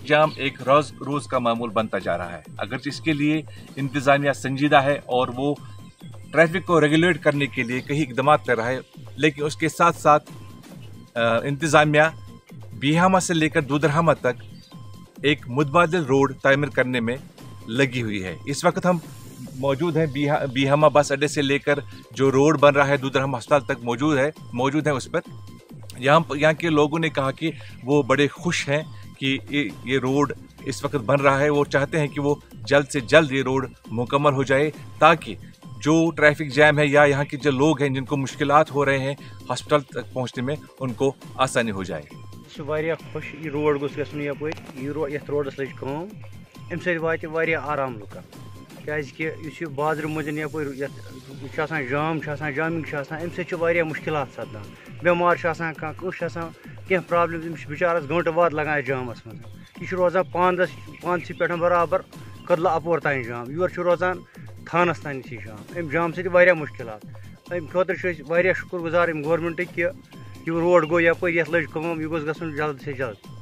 जाम एक रोज रोज का मामूल बनता जा रहा है। अगर इसके लिए इंतजामिया संजीदा है और वो ट्रैफिक को रेगुलेट करने के लिए कई इकदाम कर रहा है, लेकिन उसके साथ साथ इंतजामिया बीहामा से लेकर दूधरहमा तक एक मुतबादिल रोड तामीर करने में लगी हुई है। इस वक्त हम मौजूद हैं बीहामा बस अड्डे से लेकर जो रोड बन रहा है दूधरहमा अस्पताल तक मौजूद है उस पर। यहाँ के लोगों ने कहा कि वो बड़े खुश हैं कि ये रोड इस वक्त बन रहा है। वो चाहते हैं कि वो जल्द से जल्द ये रोड मुकम्मल हो जाए ताकि जो ट्रैफिक जैम है या यहाँ के जो लोग हैं जिनको मुश्किलात हो रहे हैं हॉस्पिटल तक पहुँचने में, उनको आसानी हो जाए। खुश ये रोड गोस गन यपो ये रोडस लज कम अम सत आराम लुकन क्या बाजार मजन यप जाम जामिंग अम सत मुश्किलात सपदान बेमार कह प्रॉब्लम बिचारस घंटे वाद लगान जामस मज यह रोजान पानसी पे बराबर कदल अपोर तान जाम योर रोजान थानस तान जाम अम जाम सत मुश्किलात अम खुद शुक्र गुजार गवर्नमेंट कि यह रोड गो यप ये लज कम यह गोस गन जल्द से जल्द।